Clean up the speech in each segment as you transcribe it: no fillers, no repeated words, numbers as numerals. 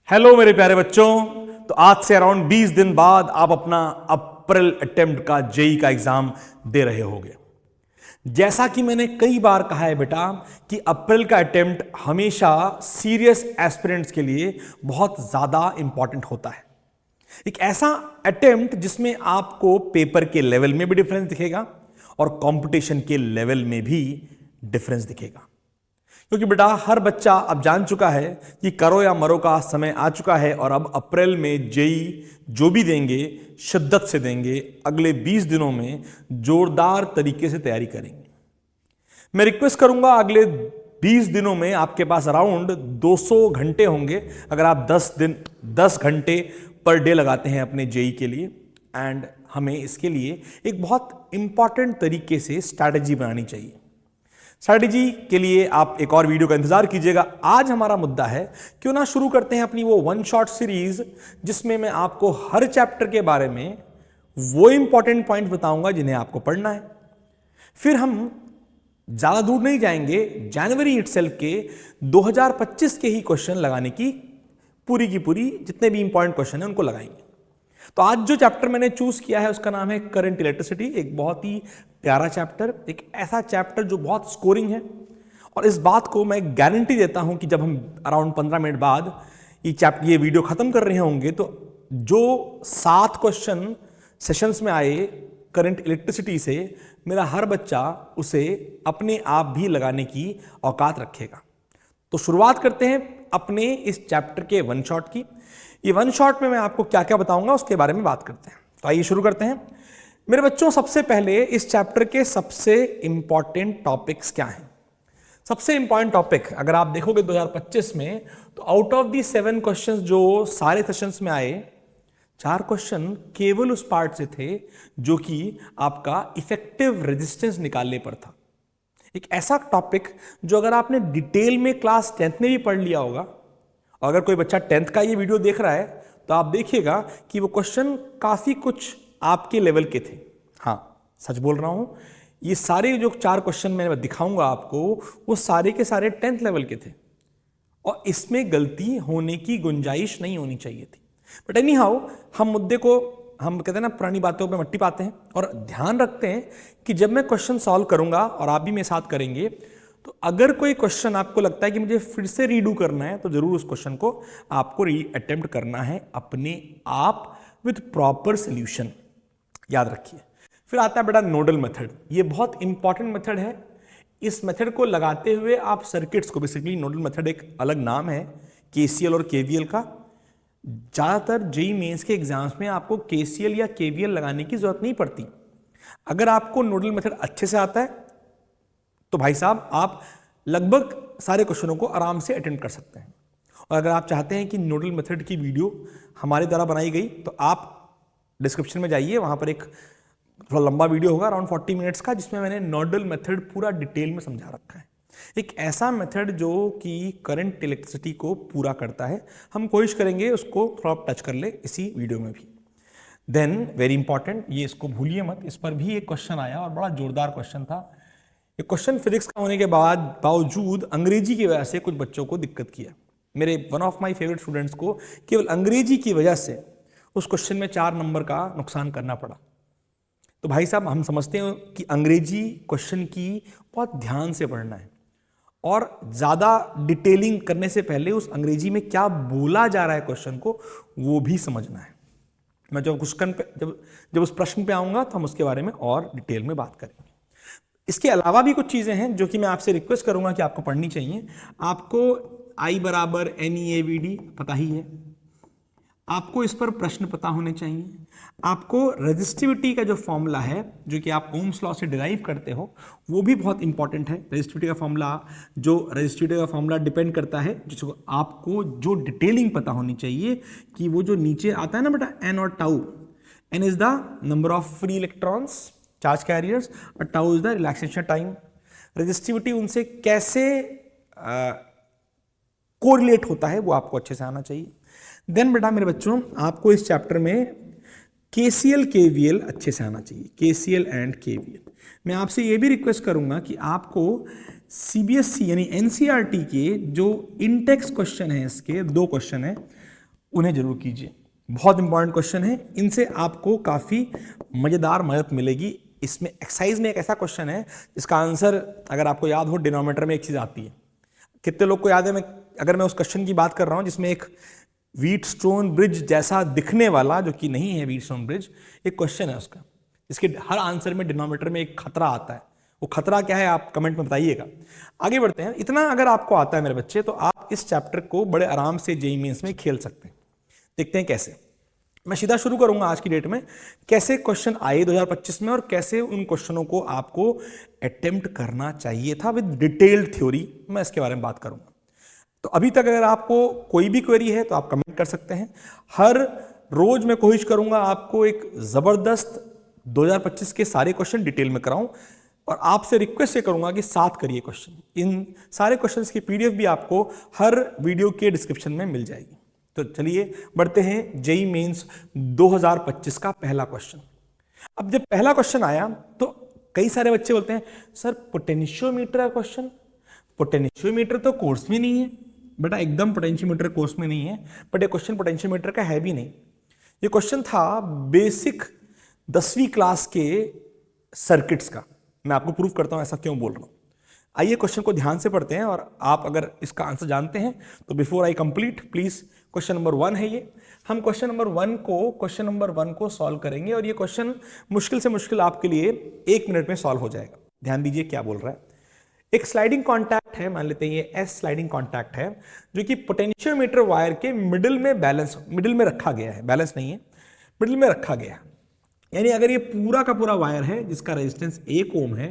Hello मेरे प्यारे बच्चों। तो आज से अराउंड 20 दिन बाद आप अपना अप्रैल अटेम्प्ट का जेई का एग्जाम दे रहे होगे। जैसा कि मैंने कई बार कहा है बेटा कि अप्रैल का अटेम्प्ट हमेशा सीरियस एस्पिरेंट्स के लिए बहुत ज्यादा इंपॉर्टेंट होता है। एक ऐसा अटेम्प्ट जिसमें आपको पेपर के लेवल में भी डिफरेंस दिखेगा और कंपटीशन के लेवल में भी डिफरेंस दिखेगा। क्योंकि बेटा हर बच्चा अब जान चुका है कि करो या मरो का समय आ चुका है और अब अप्रैल में जेई जो भी देंगे शिद्दत से देंगे, अगले 20 दिनों में जोरदार तरीके से तैयारी करेंगे। मैं रिक्वेस्ट करूंगा अगले 20 दिनों में आपके पास अराउंड 200 घंटे होंगे अगर आप 10 घंटे पर डे लगाते हैं अपने जेई के लिए। एंड हमें इसके लिए एक बहुत इंपॉर्टेंट तरीके से स्ट्रैटेजी बनानी चाहिए। स्ट्रैटेजी के लिए आप एक और वीडियो का इंतजार कीजिएगा। आज हमारा मुद्दा है, क्यों ना शुरू करते हैं अपनी वो वन शॉट सीरीज जिसमें मैं आपको हर चैप्टर के बारे में वो इंपॉर्टेंट पॉइंट बताऊंगा जिन्हें आपको पढ़ना है। फिर हम ज्यादा दूर नहीं जाएंगे, जनवरी इटसेल्फ के 2025 के ही क्वेश्चन लगाने की पूरी जितने भी इंपॉर्टेंट क्वेश्चन है उनको लगाएंगे। तो आज जो चैप्टर मैंने चूज किया है उसका नाम है करंट इलेक्ट्रिसिटी। एक बहुत ही प्यारा चैप्टर, एक ऐसा चैप्टर जो बहुत स्कोरिंग है। और इस बात को मैं गारंटी देता हूं कि जब हम अराउंड 15 मिनट बाद ये वीडियो खत्म कर रहे होंगे तो जो 7 क्वेश्चन सेशंस में आए करंट इलेक्ट्रिसिटी से, मेरा हर बच्चा उसे अपने आप भी लगाने की औकात रखेगा। तो शुरुआत करते हैं अपने इस चैप्टर के वन शॉट की। ये वन शॉट में मैं आपको क्या क्या बताऊंगा उसके बारे में बात करते हैं। तो आइए शुरू करते हैं मेरे बच्चों। सबसे पहले इस चैप्टर के सबसे इंपॉर्टेंट टॉपिक्स क्या हैं। सबसे इंपॉर्टेंट टॉपिक अगर आप देखोगे 2025 में, तो आउट ऑफ दी 7 क्वेश्चंस जो सारे सेशंस में आए, 4 क्वेश्चन केवल उस पार्ट से थे जो कि आपका इफेक्टिव रेजिस्टेंस निकालने पर था। एक ऐसा टॉपिक जो अगर आपने डिटेल में क्लास 10th में भी पढ़ लिया होगा, और अगर कोई बच्चा 10th का ये वीडियो देख रहा है तो आप देखिएगा कि वो क्वेश्चन काफी कुछ आपके लेवल के थे। हाँ, सच बोल रहा हूं, ये सारे जो 4 क्वेश्चन मैं दिखाऊंगा आपको वो सारे के सारे 10th लेवल के थे और इसमें गलती होने की गुंजाइश नहीं होनी चाहिए थी। बट एनी हाउ, हम मुद्दे को, हम कहते हैं ना, पुरानी बातों पे मट्टी पाते हैं और ध्यान रखते हैं कि जब मैं क्वेश्चन सॉल्व करूंगा और आप भी मेरे साथ करेंगे, तो अगर कोई क्वेश्चन आपको लगता है कि मुझे फिर से रीडू करना है तो जरूर उस क्वेश्चन को आपको अटेम्प्ट करना है अपने आप विद प्रॉपर सोल्यूशन। याद रखिए। फिर आता है बेटा नोडल मेथड। ये बहुत इंपॉर्टेंट मेथड है। इस मेथड को लगाते हुए आप सर्किट्स को, बेसिकली नोडल मेथड एक अलग नाम है केसीएल और केवीएल का। ज्यादातर जेईई मेंस के एग्जाम्स में आपको केसीएल या केवीएल लगाने की जरूरत नहीं पड़ती। अगर आपको नोडल मेथड अच्छे से आता है तो भाई साहब आप लगभग सारे क्वेश्चनों को आराम से अटेम्प्ट कर सकते हैं। और अगर आप चाहते हैं कि नोडल मेथड की वीडियो हमारे द्वारा बनाई गई, तो आप डिस्क्रिप्शन में जाइए, वहां पर एक थोड़ा लंबा वीडियो होगा अराउंड 40 मिनट्स का, जिसमें मैंने नोडल मेथड पूरा डिटेल में समझा रखा है। एक ऐसा मेथड जो कि करंट इलेक्ट्रिसिटी को पूरा करता है। हम कोशिश करेंगे उसको थोड़ा टच कर ले इसी वीडियो में भी। देन वेरी इंपॉर्टेंट, ये इसको भूलिए मत, इस पर भी एक क्वेश्चन आया और बड़ा जोरदार क्वेश्चन था। ये क्वेश्चन फिजिक्स का होने के बावजूद अंग्रेजी की वजह से कुछ बच्चों को दिक्कत किया। मेरे one of my favourite students को केवल अंग्रेजी की वजह से उस क्वेश्चन में 4 नंबर का नुकसान करना पड़ा। तो भाई साहब, हम समझते हैं कि अंग्रेजी क्वेश्चन की बहुत ध्यान से पढ़ना है और ज्यादा डिटेलिंग करने से पहले उस अंग्रेजी में क्या बोला जा रहा है क्वेश्चन को वो भी समझना है। मैं जब उस प्रश्न पे आऊंगा तो हम उसके बारे में और डिटेल में बात करेंगे। इसके अलावा भी कुछ चीजें हैं जो कि मैं आपसे रिक्वेस्ट करूंगा कि आपको पढ़नी चाहिए। आपको I बराबर NeAVD पता ही है, आपको इस पर प्रश्न पता होने चाहिए। आपको रेजिस्टिविटी का जो फॉर्मूला है जो कि आप ओम्स लॉ से डिराइव करते हो वो भी बहुत इंपॉर्टेंट है। रेजिस्टिविटी का फॉर्मूला डिपेंड करता है, जिसको आपको जो डिटेलिंग पता होनी चाहिए कि वो जो नीचे आता है ना बेटा, एन और tau. N is the number of free electrons, charge carriers, और tau is the relaxation time. Resistivity उनसे कैसे कोरिलेट होता है वो आपको अच्छे से आना चाहिए। देन बेटा मेरे बच्चों, आपको इस चैप्टर में केसीएल केवीएल अच्छे से आना चाहिए, केसीएल एंड केवीएल। मैं आपसे ये भी रिक्वेस्ट करूंगा कि आपको सीबीएसई यानी एनसीईआरटी के जो इंटेक्स क्वेश्चन है, इसके 2 क्वेश्चन है, उन्हें जरूर कीजिए। बहुत इंपॉर्टेंट क्वेश्चन है, इनसे आपको काफ़ी मज़ेदार मदद मिलेगी। इसमें एक्सरसाइज में एक ऐसा क्वेश्चन है जिसका आंसर अगर आपको याद हो, डिनोमिनेटर में एक चीज़ आती है। कितने लोग को याद है, अगर मैं उस क्वेश्चन की बात कर रहा हूँ जिसमें एक व्हीटस्टोन ब्रिज जैसा दिखने वाला, जो कि नहीं है व्हीटस्टोन ब्रिज, एक क्वेश्चन है उसका, इसके हर आंसर में डिनोमिनेटर में एक खतरा आता है। वो खतरा क्या है आप कमेंट में बताइएगा। आगे बढ़ते हैं। इतना अगर आपको आता है मेरे बच्चे, तो आप इस चैप्टर को बड़े आराम से जेईई मेंस में खेल सकते हैं। देखते हैं कैसे। मैं सीधा शुरू करूंगा आज की डेट में, कैसे क्वेश्चन आए 2025 में और कैसे उन क्वेश्चनों को आपको अटेम्प्ट करना चाहिए था विद डिटेल्ड थ्योरी, मैं इसके बारे में बात करूंगा। तो अभी तक अगर आपको कोई भी क्वेरी है तो आप कमेंट कर सकते हैं। हर रोज मैं कोशिश करूंगा आपको एक जबरदस्त 2025 के सारे क्वेश्चन डिटेल में कराऊं, और आपसे रिक्वेस्ट ये करूंगा कि 7 करिए क्वेश्चन। इन सारे क्वेश्चंस की पीडीएफ भी आपको हर वीडियो के डिस्क्रिप्शन में मिल जाएगी। तो चलिए बढ़ते हैं जेईई मेंस 2025 का पहला क्वेश्चन। अब जब पहला क्वेश्चन आया तो कई सारे बच्चे बोलते हैं सर पोटेंशियोमीटर का क्वेश्चन, पोटेंशियोमीटर तो कोर्स में नहीं है। बेटा एकदम पोटेंशियोमीटर कोर्स में नहीं है, बट ये क्वेश्चन पोटेंशियोमीटर का है भी नहीं। ये क्वेश्चन था बेसिक 10वीं क्लास के सर्किट्स का। मैं आपको प्रूव करता हूं ऐसा क्यों बोल रहा हूं। आइए क्वेश्चन को ध्यान से पढ़ते हैं, और आप अगर इसका आंसर जानते हैं तो before I complete please, question number 1 है ये। हम क्वेश्चन नंबर 1 को सॉल्व करेंगे, और ये क्वेश्चन मुश्किल से मुश्किल आपके लिए 1 मिनट में सॉल्व हो जाएगा। ध्यान दीजिए क्या बोल रहा है। एक स्लाइडिंग कॉन्टैक्ट है, मान लेते हैं ये एस स्लाइडिंग कॉन्टैक्ट है, जो कि पोटेंशियोमीटर वायर के मिडिल में रखा गया है, बैलेंस नहीं है, मिडिल में रखा गया है। यानी अगर ये पूरा का पूरा वायर है जिसका रेजिस्टेंस 1 ओम है,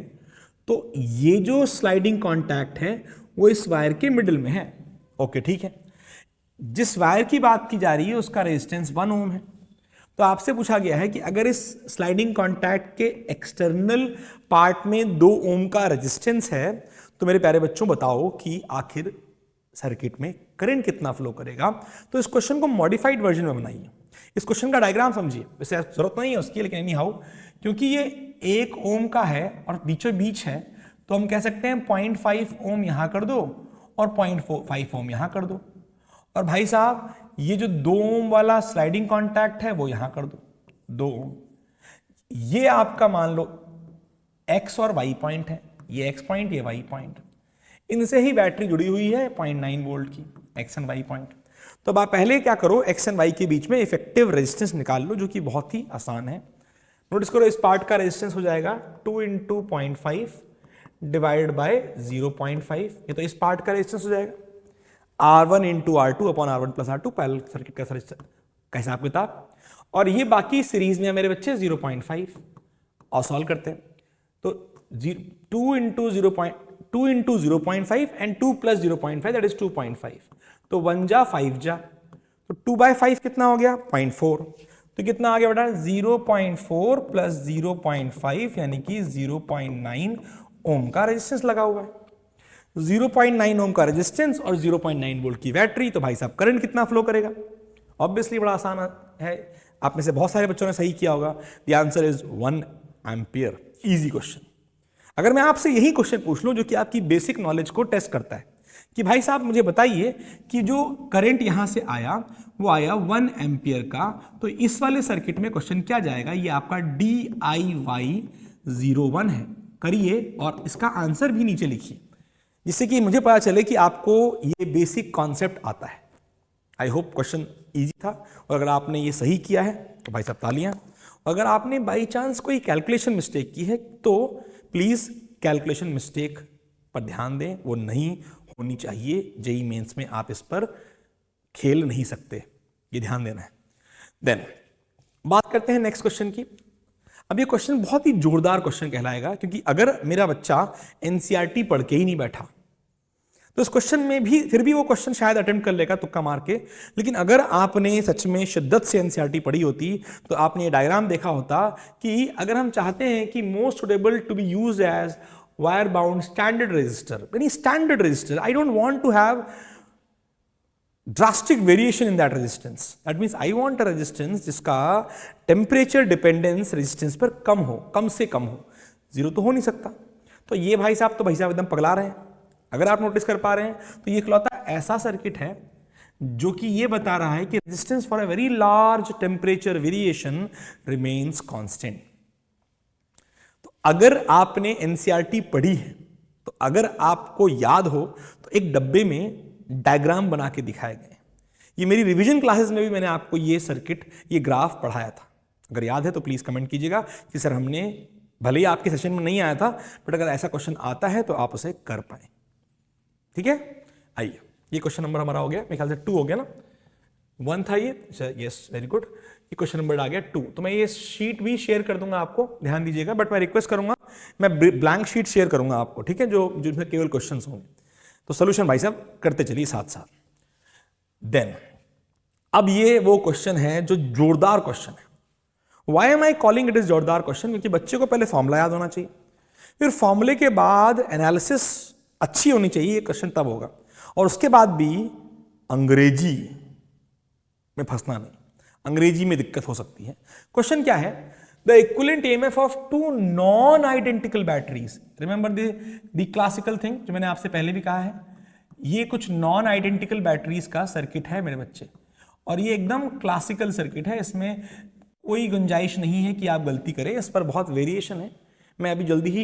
तो ये जो स्लाइडिंग कॉन्टैक्ट है वो इस वायर के मिडिल में है। ओके ठीक है। जिस वायर की बात की जा रही है उसका रेजिस्टेंस 1 ओम है। तो आपसे पूछा गया है कि अगर इस स्लाइडिंग कॉन्टैक्ट के एक्सटर्नल पार्ट में 2 ओम का रेजिस्टेंस है, तो मेरे प्यारे बच्चों बताओ कि आखिर सर्किट में करंट कितना फ्लो करेगा। तो इस क्वेश्चन को मॉडिफाइड वर्जन में बनाइए। इस क्वेश्चन का डायग्राम समझिए, वैसे जरूरत नहीं है उसकी, लेकिन एनी हाउ क्योंकि ये 1 ओम का है और बीचों बीच है, तो हम कह सकते हैं 0.5 ओम यहां कर दो और 0.5 ओम यहां कर दो, और भाई साहब ये जो 2 ओम वाला स्लाइडिंग कॉन्टैक्ट है वो यहां कर दो 2 ओम। ये आपका मान लो एक्स और वाई पॉइंट है, ये एक्स पॉइंट ये वाई पॉइंट, इनसे ही बैटरी जुड़ी हुई है 0.9 वोल्ट की, एक्स एंड वाई पॉइंट। तो अब आप पहले क्या करो, एक्स एंड वाई के बीच में इफेक्टिव रेजिस्टेंस निकाल लो, जो कि बहुत ही आसान है। नोटिस करो इस पार्ट का रेजिस्टेंस हो जाएगा 2 × 0.5 डिवाइड बाय 0.5। ये तो इस पार्ट का रेजिस्टेंस हो जाएगा R1 × R2 upon R1 + R2, parallel circuit का हिसाब किताब। और ये बाकी सीरीज में है मेरे बच्चे 0.5, और सॉल्व करते हैं। तो 2 × 0.5 एंड 2 + 0.5 दैट इज 2.5। तो 1 जा 5 जा, तो 2/5 कितना हो गया 0.4। तो कितना आ गया बेटा 0.4 + 0.5 यानी कि 0.9 ओम का रेजिस्टेंस लगा हुआ है। 0.9 ओम का रेजिस्टेंस और 0.9 वोल्ट की बैटरी, तो भाई साहब करंट कितना फ्लो करेगा। ऑब्वियसली बड़ा आसान है, आप में से बहुत सारे बच्चों ने सही किया होगा। The answer is 1 ampere. Easy question. अगर मैं आपसे यही क्वेश्चन पूछ लूं जो कि आपकी बेसिक नॉलेज को टेस्ट करता है कि भाई साहब मुझे बताइए कि जो करंट यहां से आया वो आया 1 एम्पियर का, तो इस वाले सर्किट में क्वेश्चन क्या जाएगा, ये आपका DIY01 है। करिए और इसका आंसर भी नीचे लिखिए, जिससे कि मुझे पता चले कि आपको ये बेसिक कॉन्सेप्ट आता है। आई होप क्वेश्चन इजी था, और अगर आपने ये सही किया है तो भाई साहब तालियां। अगर आपने बाई चांस कोई कैलकुलेशन मिस्टेक की है तो प्लीज कैलकुलेशन मिस्टेक पर ध्यान दें, वो नहीं होनी चाहिए। जेईई मेंस में आप इस पर खेल नहीं सकते, ये ध्यान देना है। देन बात करते हैं नेक्स्ट क्वेश्चन की। अब ये क्वेश्चन बहुत ही जोरदार क्वेश्चन कहलाएगा, क्योंकि अगर मेरा बच्चा एनसीईआरटी पढ़ के ही नहीं बैठा तो इस क्वेश्चन में भी फिर भी वो क्वेश्चन शायद अटेम्प्ट कर लेगा तुक्का मार के, लेकिन अगर आपने सच में शिद्दत से एनसीईआरटी पढ़ी होती तो आपने ये डायग्राम देखा होता कि अगर हम चाहते हैं कि most suitable to be used as wire bound standard resistor, यानी standard resistor, I don't want to have drastic variation in that resistance. That means I want a resistance जिसका टेम्परेचर डिपेंडेंस रेजिस्टेंस पर कम हो, कम से कम हो, zero तो हो नहीं सकता। तो ये भाई साहब एकदम पगला रहे हैं। अगर आप नोटिस कर पा रहे हैं तो ये इकलौता ऐसा सर्किट है जो कि ये बता रहा है कि resistance for a very large temperature variation remains constant. तो अगर आपने एनसीईआरटी पढ़ी है, तो अगर आपको याद हो तो एक डब्बे में डायग्राम बना के दिखाए गए। ये मेरी रिवीजन क्लासेस में भी मैंने आपको ये सर्किट, ये ग्राफ पढ़ाया था। अगर याद है तो प्लीज कमेंट कीजिएगा कि सर हमने, भले ही आपके सेशन में नहीं आया था, बट अगर ऐसा क्वेश्चन आता है तो आप उसे कर पाए। ठीक है, आइए, ये क्वेश्चन नंबर हमारा हो गया, मेरे ख्याल से 2 हो गया ना, 1 था ये, यस वेरी गुड। ये क्वेश्चन नंबर आ गया 2। तो मैं ये शीट भी शेयर कर दूंगा आपको, ध्यान दीजिएगा, बट मैं रिक्वेस्ट करूंगा, मैं ब्लैंक शीट शेयर करूंगा आपको, ठीक है, जो जिसमें केवल क्वेश्चन होंगे। तो सोल्यूशन भाई साहब करते चलिए साथ साथ। देन अब ये वो क्वेश्चन है जो जोरदार क्वेश्चन है। Why am I calling it is जोरदार क्वेश्चन? क्योंकि बच्चे को पहले फॉर्मूला याद होना चाहिए, फिर फॉर्मूले के बाद एनालिसिस अच्छी होनी चाहिए, ये क्वेश्चन तब होगा, और उसके बाद भी अंग्रेजी में फंसना नहीं, अंग्रेजी में दिक्कत हो सकती है। क्वेश्चन क्या है? The equivalent EMF of 2 non identical batteries. Remember the classical thing जो मैंने आपसे पहले भी कहा है, ये कुछ नॉन आइडेंटिकल बैटरीज का सर्किट है मेरे बच्चे, और ये एकदम क्लासिकल सर्किट है, इसमें कोई गुंजाइश नहीं है कि आप गलती करें, इस पर बहुत वेरिएशन है। मैं अभी जल्दी ही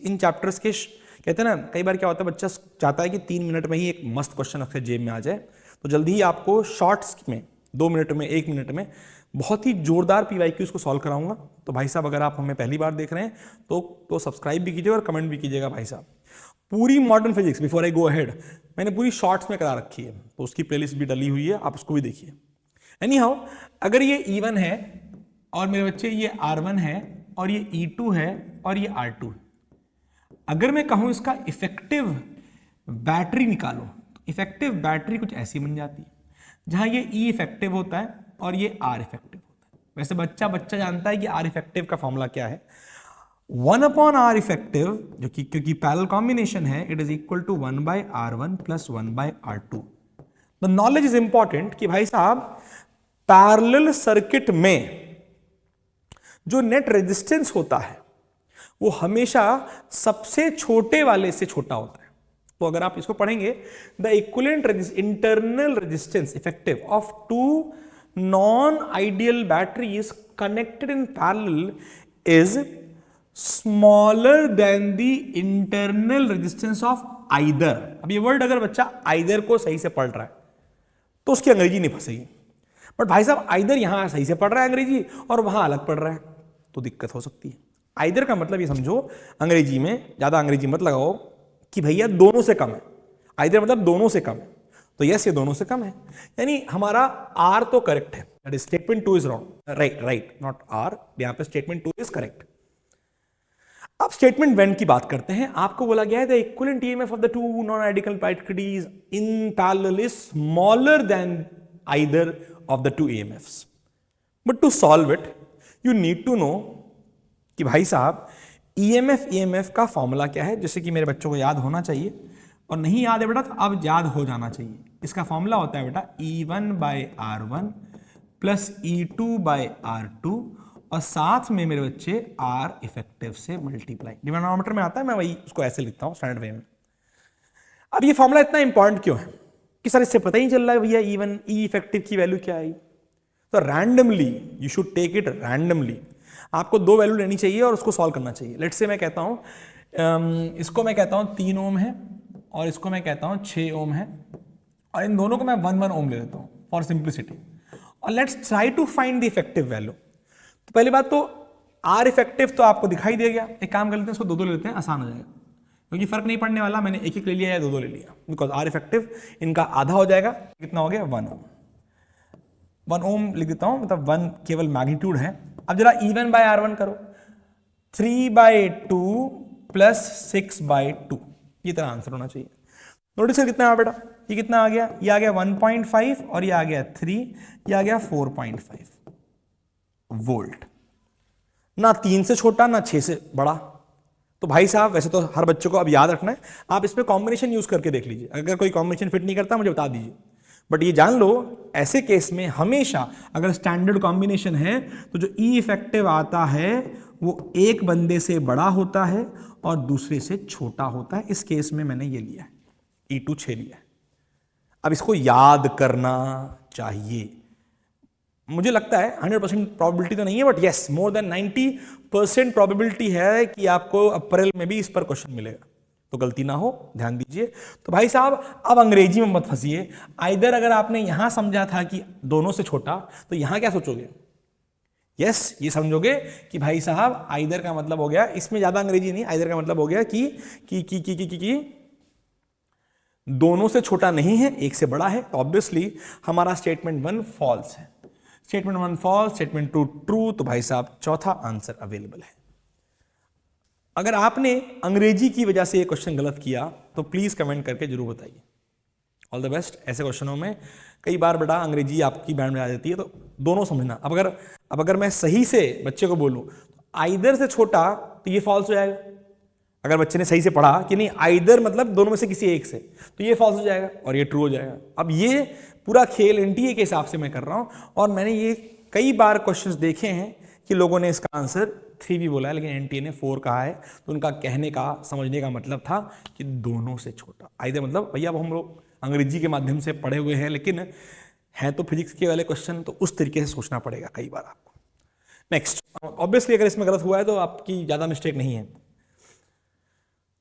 इन चैप्टर्स के, कहते हैं ना, कई बार क्या होता है, बच्चा चाहता है कि 3 मिनट में ही एक मस्त क्वेश्चन उसके जेब में आ जाए, तो जल्दी ही आपको शॉर्ट्स में 2 मिनट में, 1 मिनट में बहुत ही जोरदार पीवाईक्यूज को सॉल्व कराऊंगा। तो भाई साहब अगर आप हमें पहली बार देख रहे हैं तो सब्सक्राइब भी कीजिएगा और कमेंट भी कीजिएगा भाई साहब। पूरी modern physics before I go ahead मैंने पूरी शॉर्ट्स में करा रखी है, तो उसकी प्लेलिस्ट भी डली हुई है, आप उसको भी देखिए। एनी हाउ, अगर ये E1 है और मेरे बच्चे ये R1 है और ये E2 है और ये R2 है, अगर मैं कहूं इसका इफेक्टिव बैटरी निकालो, तो इफेक्टिव बैटरी कुछ ऐसी बन जाती है, जहां ये E इफेक्टिव होता है और ये R इफेक्टिव होता है। वैसे बच्चा जानता है कि R इफेक्टिव का फॉर्मूला क्या है, 1/R इफेक्टिव, जो कि क्योंकि पैरेलल कॉम्बिनेशन है, it is equal to 1/R1 plus 1/R2। The knowledge is important कि भाई साहब पैरेलल सर्किट में जो नेट रेजिस्टेंस होता है वो हमेशा सबसे छोटे वाले से छोटा होता है। तो अगर आप इसको पढ़ेंगे, the equivalent internal resistance effective of 2 non ideal batteries connected in parallel is smaller then the internal resistance of either. अब ये वर्ड अगर बच्चा आइदर को सही से पढ़ रहा है तो उसकी अंग्रेजी नहीं फंसेगी, बट भाई साहब आइदर यहां सही से पढ़ रहा है अंग्रेजी और वहां अलग पढ़ रहा है, तो दिक्कत हो सकती है। आइदर का मतलब ये समझो, अंग्रेजी में ज्यादा अंग्रेजी मत लगाओ कि भैया दोनों से कम है, आइदर मतलब दोनों से कम है, तो यस ये दोनों से कम है, यानी हमारा आर तो करेक्ट है, that is statement 2 is wrong, right not R, यहां पे स्टेटमेंट 2 इज करेक्ट। अब स्टेटमेंट 1 की बात करते हैं। आपको बोला गया है the equivalent EMF of the 2 non identical batteries in parallel is smaller than either of the 2 EMFs. But to solve it, you need to know कि भाई साहब EMF का फॉर्मूला क्या है, जैसे कि मेरे बच्चों को याद होना चाहिए, और नहीं याद है बेटा तो अब याद हो जाना चाहिए। इसका फॉर्मूला होता है बेटा E1/R1 प्लस E2/R2 और साथ में मेरे बच्चे R इफेक्टिव से मल्टीप्लाई, डिनोमिनेटर में आता है, मैं वही उसको ऐसे लिखता हूं स्टैंडर्ड वे में। अब ये फॉर्मूला इतना इंपॉर्टेंट क्यों है कि सर इससे पता ही चल रहा है भैया E इफेक्टिव की वैल्यू क्या आई, तो randomly you should take it randomly, आपको 2 वैल्यू लेनी चाहिए और उसको सॉल्व करना चाहिए। लेट्स से मैं कहता हूं इसको मैं कहता हूं 3 ओम है और इसको मैं कहता हूं 6 ओम है, और इन दोनों को मैं 1 ओम ले लेता हूं फॉर सिंप्लिसिटी, और let's try to find the effective value. तो पहली बात तो R इफेक्टिव तो आपको दिखाई दे गया, एक काम कर लेते हैं इसको 2 ले लेते हैं, आसान हो जाएगा, क्योंकि फर्क नहीं पड़ने वाला, मैंने एक ले लिया या 2 ले लिया, बिकॉज R इफेक्टिव इनका आधा हो जाएगा, कितना हो गया 1 ओम, 1 ओम लिख देता हूं, मतलब 1 केवल मैग्नीट्यूड है। अब जरा E1/R1 करो, 3/2 प्लस 6/2, ये तरह आंसर होना चाहिए। नोटिस कर कितना आ बेटा, ये कितना आ गया, ये आ गया 1.5 और ये आ गया 3, ये आ गया 4.5 वोल्ट, ना 3 से छोटा ना 6 से बड़ा। तो भाई साहब वैसे तो हर बच्चे को अब याद रखना है, आप इस पे कॉम्बिनेशन यूज करके देख लीजिए, अगर कोई कॉम्बिनेशन फिट नहीं करता मुझे बता दीजिए, बट ये जान लो ऐसे केस में हमेशा अगर स्टैंडर्ड कॉम्बिनेशन है तो जो E इफेक्टिव आता है वो एक बंदे से बड़ा होता है और दूसरे से छोटा होता है। इस केस में मैंने ये लिया है, E2 6 लिया है। अब इसको याद करना चाहिए। मुझे लगता है 100% प्रोबेबिलिटी तो नहीं है, but yes more than 90% probability है कि आपको अप्रैल में भी इस पर क्वेश्चन मिलेगा, तो गलती ना हो, ध्यान दीजिए। तो भाई साहब अब अंग्रेजी में मत फंसिए। आइदर अगर आपने यहां समझा था कि दोनों से छोटा, तो यहां क्या सोचोगे? यस ये समझोगे कि भाई साहब आइदर का मतलब हो गया, इसमें ज्यादा अंग्रेजी नहीं, आइदर का मतलब हो गया कि दोनों से छोटा नहीं है, एक से बड़ा है। तो ऑब्वियसली हमारा स्टेटमेंट 1 फॉल्स है, स्टेटमेंट 1 फॉल्स, स्टेटमेंट 2 ट्रू। तो भाई साहब चौथा आंसर अवेलेबल है। अगर आपने अंग्रेजी की वजह से ये क्वेश्चन गलत किया तो प्लीज कमेंट करके जरूर बताइए। All the best. ऐसे क्वेश्चनों में कई बार बेटा अंग्रेजी आपकी बैंड में आ जाती है, तो दोनों समझना। अब अगर मैं सही से बच्चे को बोलूं तो आइदर से छोटा, तो ये फॉल्स हो जाएगा। अगर बच्चे ने सही से पढ़ा कि नहीं आइदर मतलब दोनों में से किसी एक से, तो ये फॉल्स हो जाएगा और ये ट्रू हो जाएगा। अब ये पूरा खेल एनटीए के हिसाब से मैं कर रहा हूं, और मैंने ये कई बार क्वेश्चंस देखे हैं कि लोगों ने इसका आंसर 3 भी बोला है, लेकिन एनटीए ने 4 कहा है। तो उनका कहने का, समझने का मतलब था कि दोनों से छोटा। आइदर मतलब भैया अब हम लोग अंग्रेजी के माध्यम से पढ़े हुए हैं, लेकिन है तो फिजिक्स के वाले क्वेश्चन, तो उस तरीके से सोचना पड़ेगा कई बार आपको। नेक्स्ट, ऑब्वियसली अगर इसमें गलत हुआ है तो आपकी ज्यादा मिस्टेक नहीं है।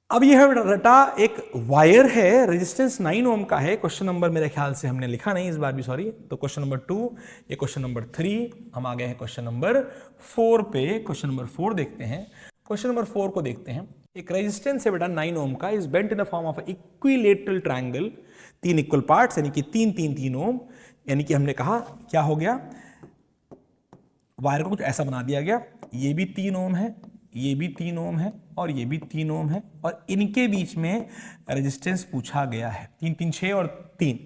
अब यह रटा एक वायर है, रेजिस्टेंस 9 ओम का है। क्वेश्चन नंबर मेरे ख्याल से हमने लिखा नहीं इस बार भी, सॉरी। तो क्वेश्चन नंबर 2, ये क्वेश्चन नंबर 3, हम आ गए हैं क्वेश्चन नंबर 4 पे। क्वेश्चन नंबर 4 देखते हैं। क्वेश्चन नंबर 4 को देखते हैं। एक रेजिस्टेंस है बेटा 9 ओम का, is bent in the form of equilateral triangle, 3 equal parts, यानी कि 3 ओम। यानी कि हमने कहा क्या हो गया, वायर को कुछ ऐसा बना दिया गया, ये भी 3 ओम है, ये भी 3 ओम है, और ये भी 3 ओम है, और इनके बीच में रेजिस्टेंस पूछा गया है। 3 3 6 और 3,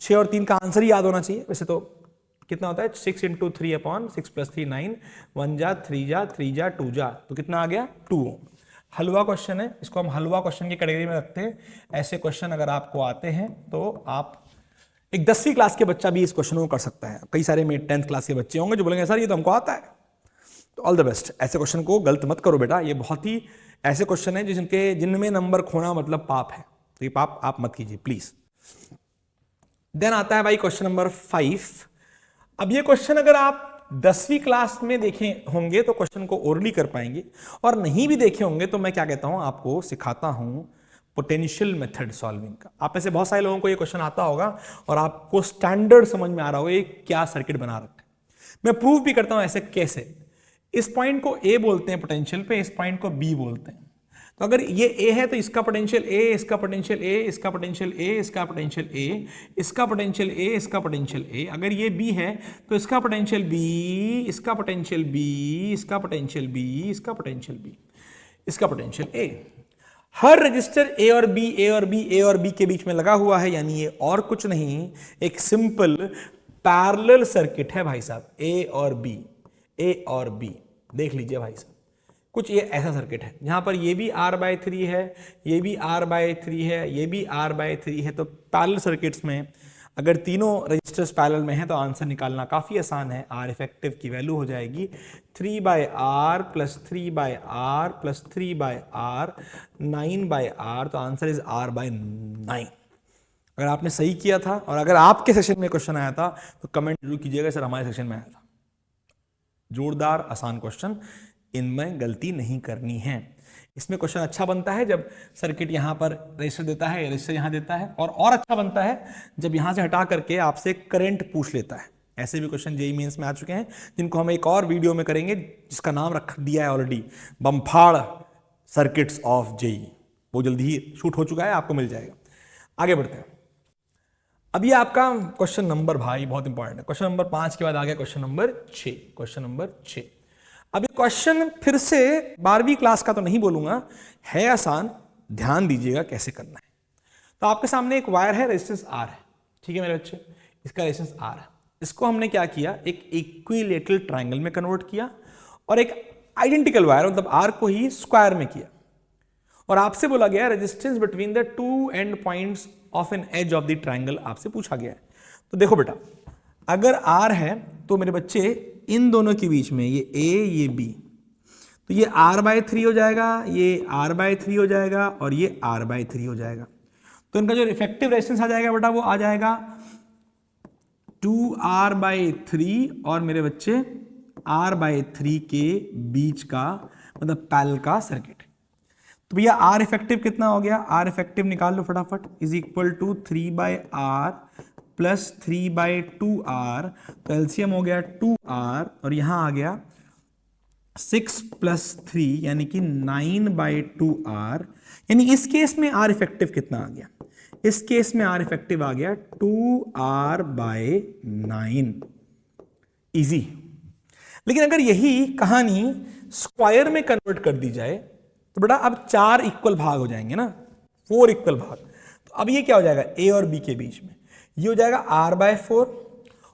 6 और 3 का आंसर ही याद होना चाहिए। वैसे तो कितना होता है, 6 × 3 अपॉन 6 + 3 9, 1 जा 3 जा 3 जा 2 जा, तो कितना आ गया 2 ओम। हलवा क्वेश्चन है, इसको हम हलवा क्वेश्चन की कैटेगरी में रखते हैं। ऐसे क्वेश्चन अगर आपको आते हैं तो आप, एक 10वीं क्लास के बच्चा भी इस क्वेश्चन को कर सकता है। कई सारे मेरे 10th क्लास के बच्चे होंगे जो बोलेंगे सर ये तो हमको आता है। तो ऑल द बेस्ट। ऐसे क्वेश्चन को गलत मत करो बेटा, ये बहुत ही ऐसे क्वेश्चन है जिनमें नंबर खोना मतलब पाप है, तो ये पाप आप मत कीजिए प्लीज। देन आता है भाई क्वेश्चन नंबर 5। अब ये क्वेश्चन अगर आप 10वीं क्लास में देखे होंगे तो क्वेश्चन को ओरली कर पाएंगे, और नहीं भी देखे होंगे तो मैं क्या कहता हूं, आपको सिखाता हूं पोटेंशियल मेथड सॉल्विंग का। आप में से बहुत सारे लोगों को ये क्वेश्चन आता होगा और आपको स्टैंडर्ड समझ में आ रहा होगा ये क्या सर्किट बना रखा है। मैं प्रूव भी करता हूं ऐसे कैसे। इस पॉइंट को ए बोलते हैं पोटेंशियल पे, इस पॉइंट को बी बोलते हैं। तो अगर ये ए है तो इसका पोटेंशियल ए, इसका पोटेंशियल ए, इसका पोटेंशियल ए, इसका पोटेंशियल ए, इसका पोटेंशियल ए, इसका पोटेंशियल ए। अगर ये बी है तो इसका पोटेंशियल बी, इसका पोटेंशियल बी, इसका पोटेंशियल बी, इसका पोटेंशियल बी, इसका पोटेंशियल ए। हर रजिस्टर ए और बी, ए और बी, ए और बी के बीच में लगा हुआ है, यानी ये और कुछ नहीं, एक सिंपल पैरेलल सर्किट है भाई साहब। ए और बी, ए और बी, देख लीजिए भाई साहब, कुछ ये ऐसा सर्किट है जहां पर ये भी R/3 है, ये भी R/3 है, ये भी R/3 है। तो पैरेलल सर्किट्स में अगर तीनों रजिस्टर्स पैरेलल में हैं तो आंसर निकालना काफी आसान है। R इफेक्टिव की वैल्यू हो जाएगी 3/R + 3/R + 3/R 9/R, तो आंसर इज R/9। अगर आपने सही किया था और अगर आपके सेशन में क्वेश्चन आया था तो कमेंट जरूर कीजिएगा सर हमारे सेशन में आया था। जोरदार आसान क्वेश्चन, इनमें गलती नहीं करनी है। इसमें क्वेश्चन अच्छा बनता है जब सर्किट यहां पर रजिस्टर देता है, रजिस्टर यहां देता है, और अच्छा बनता है जब यहां से हटा करके आपसे करंट पूछ लेता है। ऐसे भी क्वेश्चन जेईई मेंस में आ चुके हैं जिनको हम एक और वीडियो में करेंगे, जिसका नाम रख दिया है ऑलरेडी, बमफाड़ सर्किट्स ऑफ जेईई। वो जल्दी ही शूट हो चुका है, आपको मिल जाएगा। आगे बढ़ते हैं। अब ये आपका क्वेश्चन नंबर भाई बहुत इंपॉर्टेंट है। क्वेश्चन नंबर 5 के बाद आ गया क्वेश्चन नंबर 6। क्वेश्चन नंबर 6, अब ये क्वेश्चन फिर से 12वीं क्लास का तो नहीं बोलूंगा, है आसान, ध्यान दीजिएगा कैसे करना है। तो आपके सामने एक वायर है, रेजिस्टेंस R है, ठीक है मेरे बच्चे, इसका रेजिस्टेंस R है। इसको हमने क्या किया, एक इक्विलेटरल ट्रायंगल में कन्वर्ट किया, और एक आइडेंटिकल वायर मतलब R को ही स्क्वायर में किया, और आपसे बोला गया resistance between the 2 end points of an edge of the triangle आपसे पूछा गया है। तो देखो बेटा, अगर R है तो मेरे बच्चे इन दोनों के बीच में ये A ये B, तो ये R/3 हो जाएगा, ये R/3 हो जाएगा, और ये R/3 हो जाएगा। तो इनका जो इफेक्टिव रेजिस्टेंस आ जाएगा बेटा वो आ जाएगा 2R/3 और मेरे बच्चे R/3 के बीच का मतलब पैरेलल का सर्किट। तो भैया R इफेक्टिव कितना हो गया, R इफेक्टिव निकाल लो फटाफट, is equal to 3/R plus 3/2R, तो एलसीएम हो गया 2R और यहां आ गया 6 प्लस 3 यानी कि 9/2R। यानी इस केस में R इफेक्टिव कितना आ गया, इस केस में R इफेक्टिव आ गया 2R/9। इजी। लेकिन अगर यही कहानी स्क्वायर में कन्वर्ट कर दी जाए तो बेटा अब 4 इक्वल भाग हो जाएंगे ना, 4 इक्वल भाग। तो अब ये क्या हो जाएगा, A और B के बीच में ये हो जाएगा R/4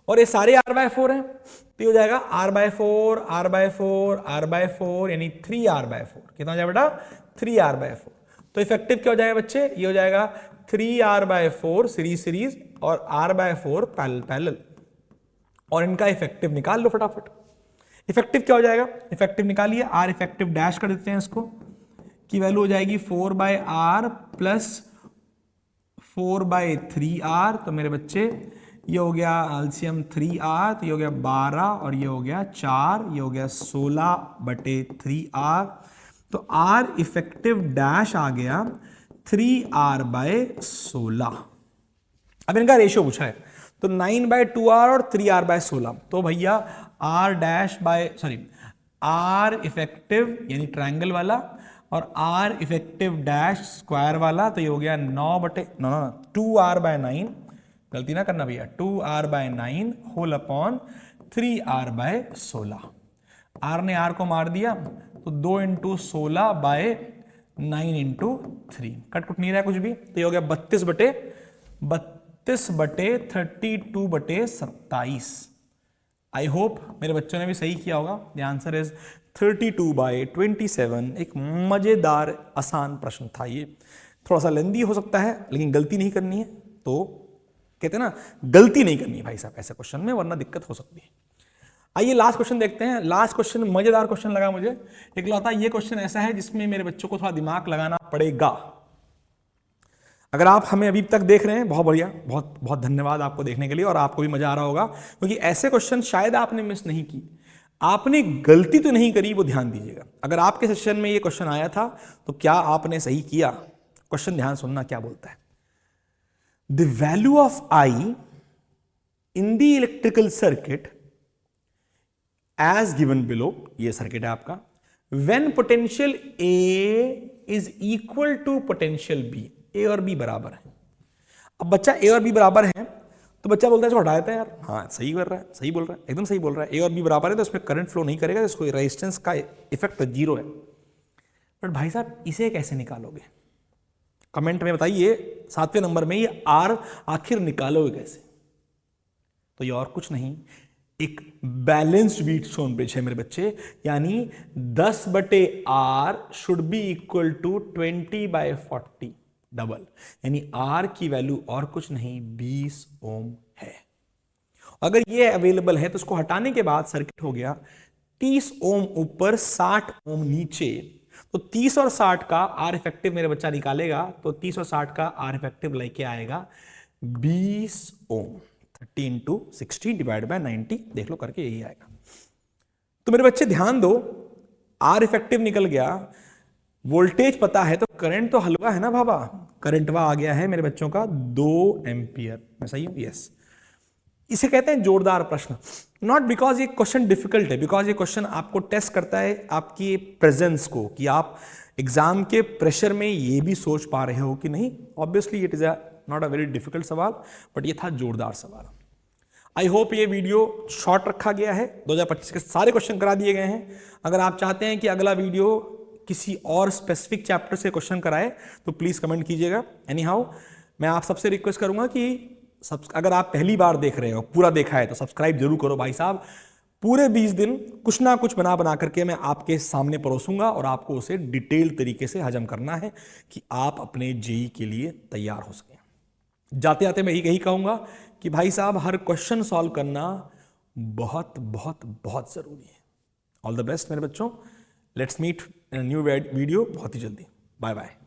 और ये सारे R/4 हैं, तो ये हो जाएगा R/4 R/4 R/4 यानी 3R/4। कितना हो जाएगा बेटा, 3R/4। तो इफेक्टिव क्या हो जाएगा बच्चे, ये हो जाएगा 3R/4 सीरीज और R/4 पैरेलल। और इनका इफेक्टिव निकाल लो फटाफट। इफेक्टिव क्या हो जाएगा, इफेक्टिव निकालिए, R इफेक्टिव डैश कर देते हैं इसको, की वैल्यू हो जाएगी 4/R प्लस 4/3R। तो मेरे बच्चे ये हो गया एलसीएम 3R, तो ये हो गया 12 और ये हो गया 4, ये हो गया 16/3R। तो R इफेक्टिव डैश आ गया 3R/16। अब इनका रेशियो पूछा है, तो 9/2R और 3R/16। तो भैया R इफेक्टिव यानी ट्रायंगल वाला और R इफेक्टिव डैश स्क्वायर वाला, तो ये हो गया 2R/9, गलती ना करना भैया, 2R/9 whole upon 3R/16। R ने R को मार दिया तो 2 × 16/9 × 3, कट नहीं रहा कुछ भी, तो ये हो गया 32/32/32/27। आई होप मेरे बच्चों ने भी सही किया होगा। The answer is 32/27। एक मजेदार आसान प्रश्न था ये, थोड़ा सा लेंदी हो सकता है लेकिन गलती नहीं करनी है। तो कहते हैं ना, गलती नहीं करनी है भाई साहब ऐसे क्वेश्चन में, वरना दिक्कत हो सकती है। आइए लास्ट क्वेश्चन देखते हैं। लास्ट क्वेश्चन मजेदार क्वेश्चन लगा मुझे, इकलौता ये क्वेश्चन ऐसा है जिसमें मेरे बच्चों को थोड़ा दिमाग लगाना पड़ेगा। अगर आप हमें अभी तक देख रहे हैं, बहुत बढ़िया, बहुत बहुत धन्यवाद आपको देखने के लिए, और आपको भी मजा आ रहा होगा क्योंकि ऐसे क्वेश्चन शायद आपने मिस नहीं की। आपने गलती तो नहीं करी, वो ध्यान दीजिएगा। अगर आपके सेशन में ये क्वेश्चन आया था तो क्या आपने सही किया? क्वेश्चन ध्यान सुनना क्या बोलता है। The value of I in the electrical circuit as given below, ये सर्किट है आपका, when potential A is equal to potential B, A और बी बराबर है। अब बच्चा ए और बी बराबर है तो बच्चा बोलता है इसको हटा देते हैं यार। हाँ सही कर रहा है, सही बोल रहा है, एकदम सही बोल रहा है। ए और बी बराबर है तो इसमें करंट फ्लो नहीं करेगा, इसको रेजिस्टेंस का इफेक्ट जीरो है। बट भाई साहब इसे कैसे निकालोगे? कमेंट में बताइए 7वें नंबर में, ये आर आखिर निकालोगे कैसे? तो ये और कुछ नहीं, एक बैलेंस्ड व्हीटस्टोन ब्रिज है मेरे बच्चे, यानी 10/R should be equal to 20/40 double, यानी R की वैल्यू और कुछ नहीं 20 ओम है। अगर ये अवेलेबल है तो उसको हटाने के बाद सर्किट हो गया 30 ओम ऊपर 60 ओम नीचे। तो 30 और 60 का R इफेक्टिव मेरे बच्चा निकालेगा तो 30 और 60 का R इफेक्टिव लेके आएगा 20 ओम। 30 × 60 डिवाइड बाय 90, देख लो करके यही आएगा। तो मेरे बच्चे ध्यान दो, R इफेक्टिव निकल गया, वोल्टेज पता है तो करंट तो हलवा है ना बाबा, करंट वह आ गया है मेरे बच्चों का 2 एम्पियर। मैं सही हूं? यस। इसे कहते हैं जोरदार प्रश्न। नॉट बिकॉज ये क्वेश्चन डिफिकल्ट है, बिकॉज ये क्वेश्चन आपको टेस्ट करता है आपकी प्रेजेंस को, कि आप एग्जाम के प्रेशर में ये भी सोच पा रहे हो कि नहीं। Obviously it is not a very difficult सवाल, बट ये था जोरदार सवाल। आई होप ये वीडियो शॉर्ट रखा गया है, 2025 के सारे क्वेश्चन करा दिए गए हैं। अगर आप चाहते हैं कि अगला वीडियो किसी और स्पेसिफिक चैप्टर से क्वेश्चन कराए तो प्लीज कमेंट कीजिएगा। एनी हाउ मैं आप सबसे रिक्वेस्ट करूंगा कि अगर आप पहली बार देख रहे हो, पूरा देखा है तो सब्सक्राइब जरूर करो भाई साहब। पूरे 20 दिन कुछ ना कुछ बना करके मैं आपके सामने परोसूंगा और आपको उसे डिटेल तरीके से हजम करना है कि आप अपने जेई के लिए तैयार हो सकें। जाते जाते मैं यही कहूंगा कि भाई साहब हर क्वेश्चन सॉल्व करना बहुत बहुत बहुत जरूरी है। ऑल द बेस्ट मेरे बच्चों, let's meet in new video बहुत ही जल्दी। Bye bye.